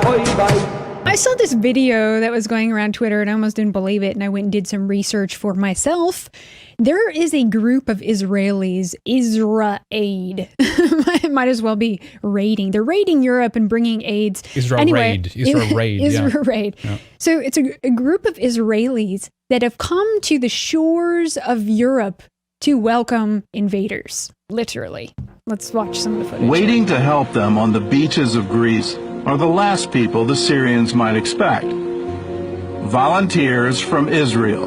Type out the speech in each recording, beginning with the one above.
I saw this video that was going around Twitter and I almost didn't believe it, and I went and did some research for myself. There is a group of Israelis, Israel, might as well be raiding. They're raiding Europe and bringing aids. Israel raid. Yeah. So it's a group of Israelis that have come to the shores of Europe to welcome invaders, literally. Let's watch some of the footage. Waiting to help them on the beaches of Greece are the last people the Syrians might expect. Volunteers from Israel.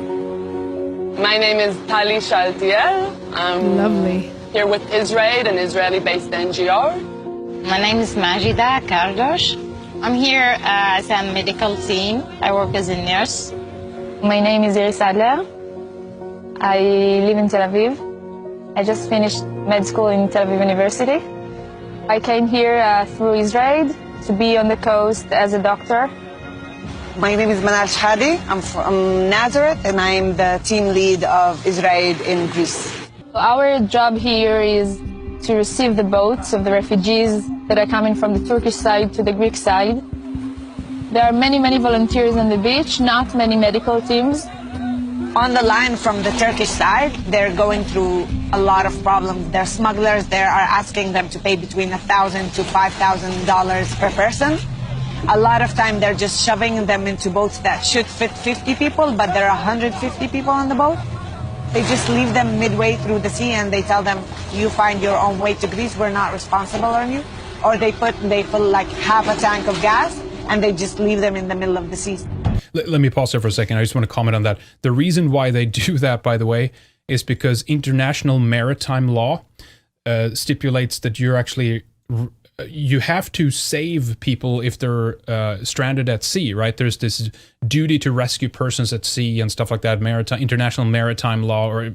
My name is Tali Shaltiel. I'm Lovely. here with Israel, an Israeli-based NGO. My name is Majida Kardosh. I'm here as a medical team. I work as a nurse. My name is Iris Adler. I live in Tel Aviv. I just finished med school in Tel Aviv University. I came here through Israel to be on the coast as a doctor. My name is Manal Shhadi. I'm from Nazareth, and I'm the team lead of Israel in Greece. Our job here is to receive the boats of the refugees that are coming from the Turkish side to the Greek side. There are many, many volunteers on the beach, not many medical teams. On the line from the Turkish side, they're going through a lot of problems. Their smugglers there are asking them to pay between $1,000 to $5,000 per person. A lot of time they're just shoving them into boats that should fit 50 people, but there are 150 people on the boat. They just leave them midway through the sea and they tell them, you find your own way to Greece, we're not responsible on you. Or they fill like half a tank of gas and they just leave them in the middle of the sea. Let me pause there for a second. I just want to comment on that. The reason why they do that, by the way, is because international maritime law stipulates that you have to save people if they're stranded at sea, right? There's this duty to rescue persons at sea and stuff like that. International maritime law, or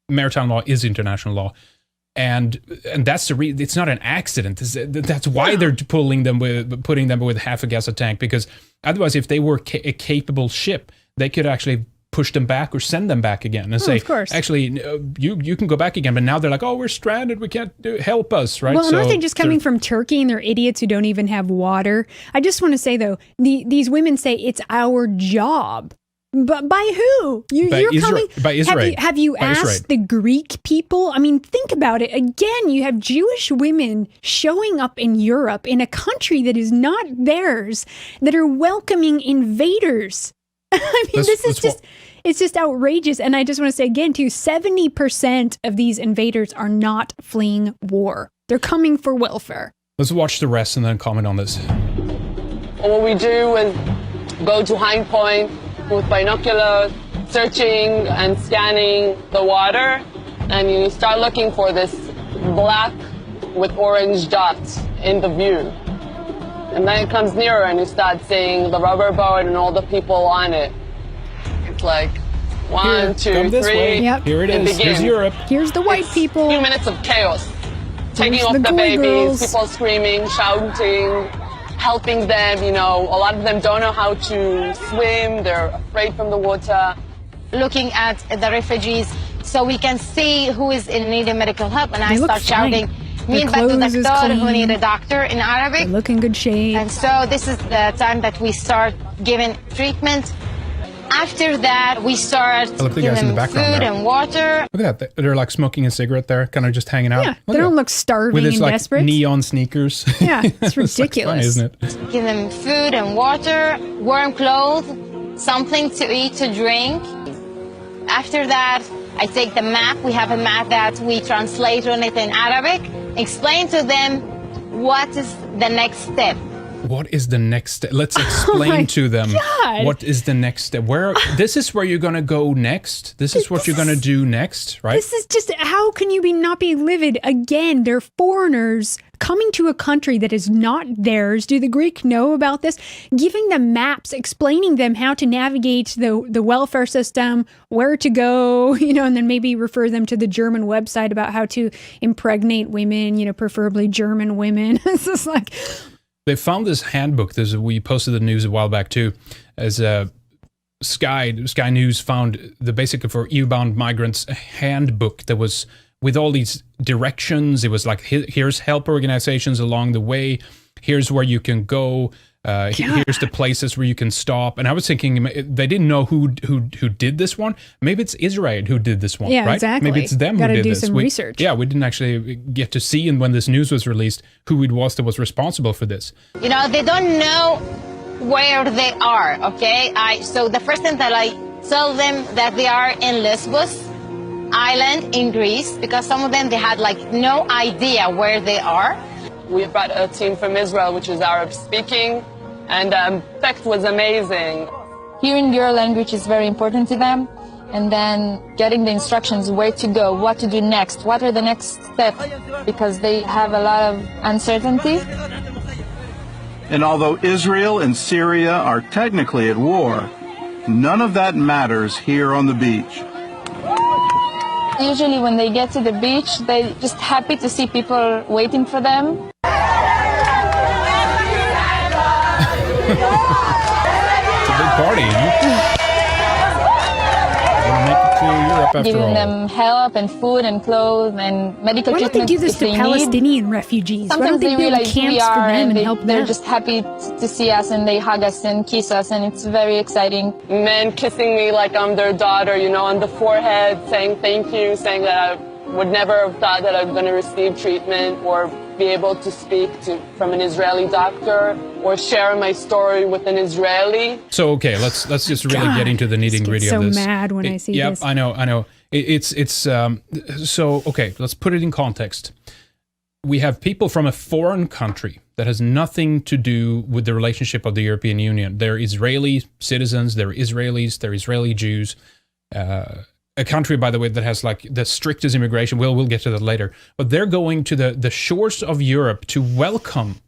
maritime law is international law. And that's the reason. It's not an accident. That's why they're putting them with half a gas a tank, because otherwise, if they were a capable ship, they could actually push them back or send them back again and say, actually, you can go back again. But now they're like, oh, we're stranded. We can't help us, right? Well, aren't they just coming from Turkey and they're idiots who don't even have water? I just want to say, though, these women say it's our job. But by who? You're coming by Israel. Have you asked the Greek people? I mean, think about it. Again, you have Jewish women showing up in Europe, in a country that is not theirs, that are welcoming invaders. I mean, it's just outrageous. And I just want to say again, too, 70% of these invaders are not fleeing war. They're coming for welfare. Let's watch the rest and then comment on this. What we do is go to Hind Point with binoculars, searching and scanning the water, and you start looking for this black with orange dots in the view. And then it comes nearer and you start seeing the rubber boat and all the people on it. It's like one, two, three. Yep. Here it is. Here's Europe. Here's the white people. A few minutes of chaos. Taking off the the goy babies, girls. people screaming, shouting, helping them. You know, a lot of them don't know how to swim. They're afraid from the water. Looking at the refugees so we can see who is in need of medical help. And I start shouting, Their clothes is doctor, who clean. need a doctor in Arabic. They look in good shape. And so this is the time that we start giving treatment. After that, we start giving them food and water. Look at that. They're like smoking a cigarette there, kind of just hanging out. Yeah, they don't look starving with his, and like, desperate. neon sneakers. Yeah, it's ridiculous. It's like funny, isn't it? Give them food and water, warm clothes, something to eat, to drink. After that, I take the map. We have a map that we translate on it in Arabic. Explain to them what is the next step. What is the next step? Let's explain to them what is the next step. This is where you're going to go next. This is what you're going to do next, right? This is just, how can you not be livid? Again, they're foreigners coming to a country that is not theirs. Do the Greek know about this? Giving them maps, explaining them how to navigate the welfare system, where to go, and then maybe refer them to the German website about how to impregnate women, preferably German women. It's just like... They found this handbook. We posted the news a while back too, as Sky News found basically for EU-bound migrants a handbook that was with all these directions. It was like, here's help organizations along the way. here's where you can go. Here's the places where you can stop. And I was thinking they didn't know who did this one. Maybe it's Israel who did this one, Yeah, right? exactly. Maybe it's them Gotta who did do this. some research. Yeah, we didn't actually get to see, and when this news was released, who it was that was responsible for this. You know, they don't know where they are, okay? So the first thing that I tell them that they are in Lesbos Island in Greece, because some of them, they had like no idea where they are. We brought a team from Israel, which is Arab speaking, and the effect was amazing. Hearing your language is very important to them, and then getting the instructions where to go, what to do next, what are the next steps, because they have a lot of uncertainty. And although Israel and Syria are technically at war, none of that matters here on the beach. Usually when they get to the beach, they're just happy to see people waiting for them. It's a big party, you know? Gonna make it to Europe after Giving all. them help and food and clothes and medical Why don't they treatment do this if to they need. Palestinian refugees? Why don't Sometimes they they build realize who we camps for are them and and help they're them? just happy to see us and they hug us and kiss us, and it's very exciting. Men kissing me like I'm their daughter, you know, on the forehead, saying thank you, saying that I would never have thought that I'm going to receive treatment or be able to speak from an Israeli doctor or share my story with an Israeli. So okay, let's just really get into the nitty gritty so of this. mad when I see this. Yep, I know. It's so okay. Let's put it in context. We have people from a foreign country that has nothing to do with the relationship of the European Union. They're Israeli citizens. They're Israelis. They're Israeli Jews. A country, by the way, that has like the strictest immigration. We'll get to that later. But they're going to the shores of Europe to welcome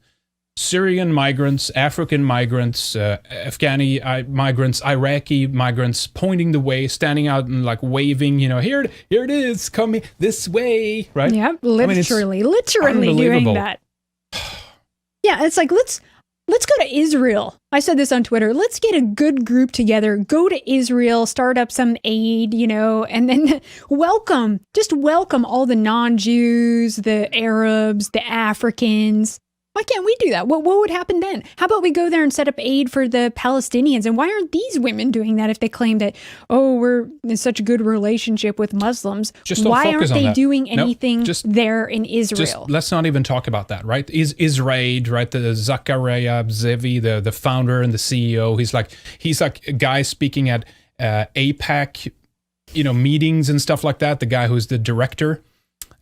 Syrian migrants, African migrants, Afghani migrants, Iraqi migrants, pointing the way, standing out and like waving, you know, here it is, coming this way, right? Yeah, literally doing unbelievable. that. Yeah, it's like let's go to Israel. I said this on Twitter. Let's get a good group together, go to Israel, start up some aid, you know, and then welcome all the non-Jews, the Arabs, the Africans. Why can't we do that? What would happen then? How about we go there and set up aid for the Palestinians? And why aren't these women doing that if they claim that, we're in such a good relationship with Muslims? Just don't why focus aren't on they that. doing No, anything just- there in Israel? Just let's not even talk about that, right? Israel, right? The Zachariah Zevi, the founder and the CEO. He's like a guy speaking at APAC, you know, meetings and stuff like that. The guy who's the director.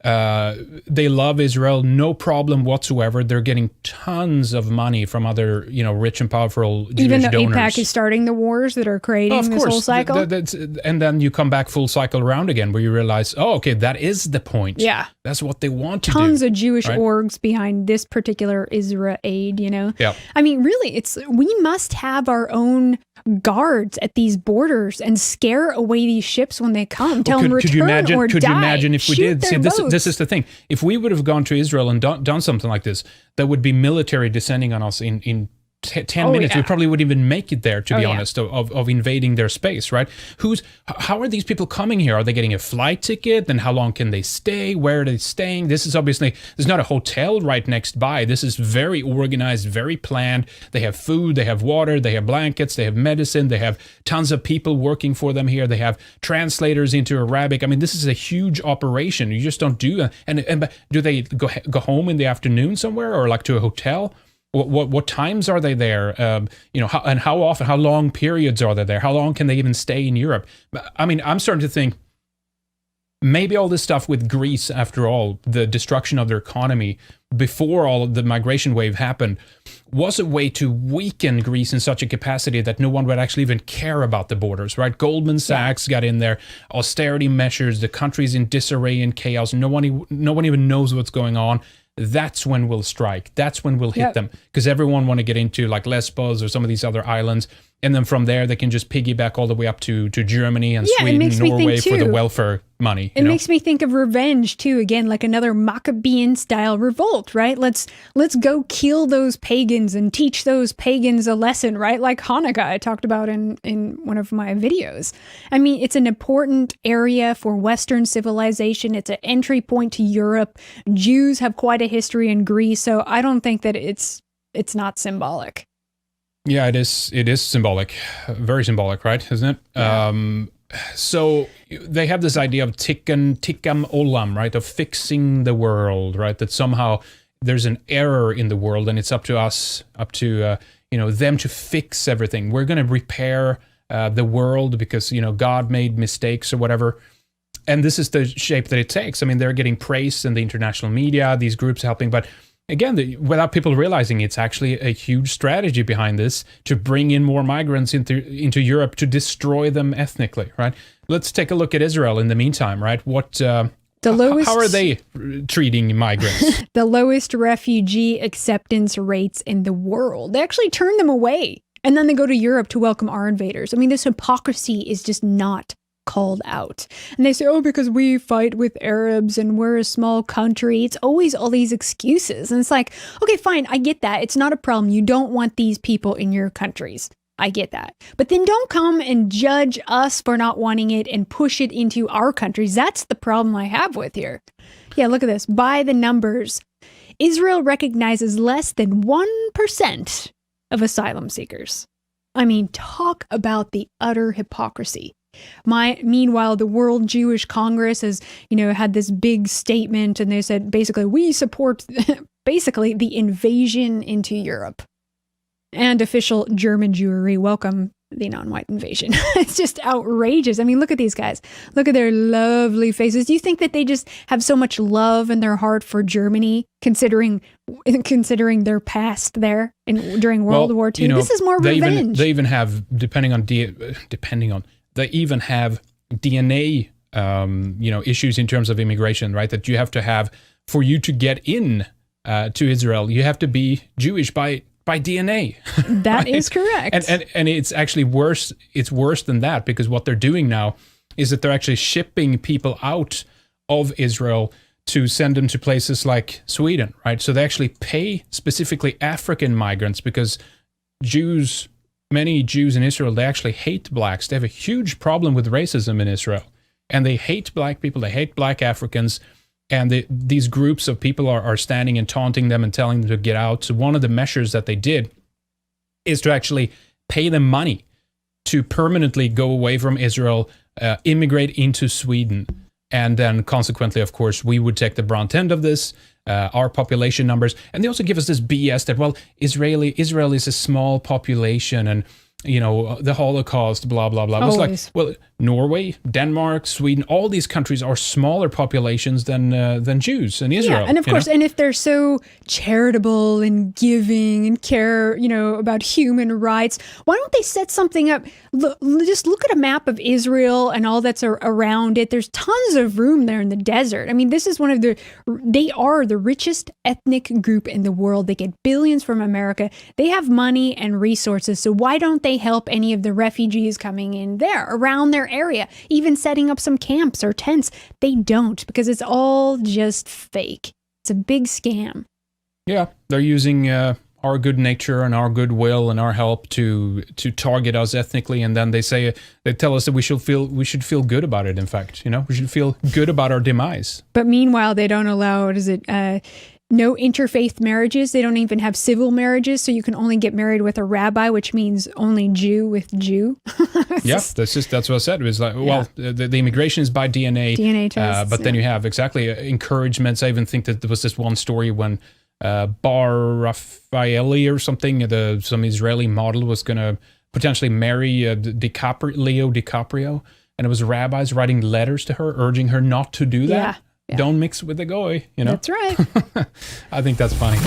They love Israel, no problem whatsoever. They're getting tons of money from other, you know, rich and powerful Jewish Even though donors. AIPAC is starting the wars that are creating this whole cycle? And then you come back full cycle around again where you realize, okay, that is the point. Yeah. That's what they want to do. Tons of Jewish right? orgs behind this particular Israel aid, you know? Yeah. I mean, really, we must have our own guards at these borders and scare away these ships when they come. Tell them return or die. Could you imagine if we Shoot did? See, their boats. this is the thing. If we would have gone to Israel and done something like this, there would be military descending on us in 10 minutes. Yeah. We probably wouldn't even make it there, to be yeah. honest, of invading their space, right? How are these people coming here? Are they getting a flight ticket? Then how long can they stay? Where are they staying? This is obviously, there's not a hotel right next by. This is very organized, very planned. They have food, they have water, they have blankets, they have medicine, they have tons of people working for them here. They have translators into Arabic. I mean, this is a huge operation. You just don't do that. And do they go home in the afternoon somewhere or like to a hotel? What times are they there? You know, how often? How long periods are they there? How long can they even stay in Europe? I mean, I'm starting to think maybe all this stuff with Greece, after all, the destruction of their economy before all of the migration wave happened, was a way to weaken Greece in such a capacity that no one would actually even care about the borders, right? Goldman Sachs got in there, austerity measures, the country's in disarray and chaos. No one even knows what's going on. That's when we'll strike. That's when we'll hit them, because everyone want to get into like Lesbos or some of these other islands, and then from there they can just piggyback all the way up to Germany and Sweden and Norway for the welfare money. It makes me think of revenge too. Again, like another Maccabean style revolt, right? Let's go kill those pagans and teach those pagans a lesson, right? Like Hanukkah, I talked about in one of my videos. I mean, it's an important area for Western civilization. It's an entry point to Europe. Jews have quite a history in Greece, so I don't think that it's it's not symbolic. Yeah, it is. It is symbolic, very symbolic, right? Isn't it? Yeah. So they have this idea of tikkun olam, right? Of fixing the world, right? That somehow there's an error in the world, and it's up to us, them to fix everything. We're going to repair the world because God made mistakes or whatever. And this is the shape that it takes. I mean, they're getting praised in the international media, these groups helping, but again, without people realizing, it's actually a huge strategy behind this to bring in more migrants into Europe to destroy them ethnically, right? Let's take a look at Israel in the meantime, right? How are they treating migrants? The lowest refugee acceptance rates in the world. They actually turn them away, and then they go to Europe to welcome our invaders. I mean, this hypocrisy is just not called out. And they say, oh, because we fight with Arabs and we're a small country. It's always all these excuses. And it's like, okay, fine, I get that. It's not a problem. You don't want these people in your countries. I get that. But then don't come and judge us for not wanting it and push it into our countries. That's the problem I have with here. Yeah, look at this. By the numbers, Israel recognizes less than 1% of asylum seekers. I mean, talk about the utter hypocrisy. Meanwhile, the World Jewish Congress has, had this big statement, and they said, basically, we support the invasion into Europe. And official German Jewry welcome the non-white invasion. It's just outrageous. I mean, look at these guys. Look at their lovely faces. Do you think that they just have so much love in their heart for Germany, considering their past there during World War II? This is more revenge. They even have, they even have DNA, issues in terms of immigration, right? That you have to have, for you to get in to Israel, you have to be Jewish by DNA. That right? is correct. And it's actually worse. It's worse than that, because what they're doing now is that they're actually shipping people out of Israel to send them to places like Sweden, right? So they actually pay specifically African migrants, because many Jews in Israel, they actually hate blacks. They have a huge problem with racism in Israel. And they hate black people. They hate black Africans. And these groups of people are standing and taunting them and telling them to get out. So one of the measures that they did is to actually pay them money to permanently go away from Israel, immigrate into Sweden. And then consequently, of course, we would take the brunt end of this, our population numbers. And they also give us this BS that, well, Israel is a small population, and the Holocaust, blah, blah, blah. It was like, well, Norway, Denmark, Sweden, all these countries are smaller populations than Jews in Israel. Yeah, and of course, and if they're so charitable and giving and care, about human rights, why don't they set something up? Just look at a map of Israel and all that's around it. There's tons of room there in the desert. I mean, this is they are the richest ethnic group in the world. They get billions from America. They have money and resources. So why don't they help any of the refugees coming in there, around their area, even setting up some camps or tents? They don't, because it's all just fake. It's a big scam. Yeah, they're using our good nature and our goodwill and our help to target us ethnically, and then they tell us that we should feel good about it. In fact, we should feel good about our demise. But meanwhile, they don't allow no interfaith marriages. They don't even have civil marriages, so you can only get married with a rabbi, which means only Jew with Jew. Yeah, that's what I said. It was like, well, the immigration is by DNA tests, but then you have encouragements. I even think that there was this one story when Bar Raffaeli or something, some Israeli model was going to potentially marry Leo DiCaprio, and it was rabbis writing letters to her urging her not to do that. Yeah. Don't mix with the goy, That's right. I think that's funny.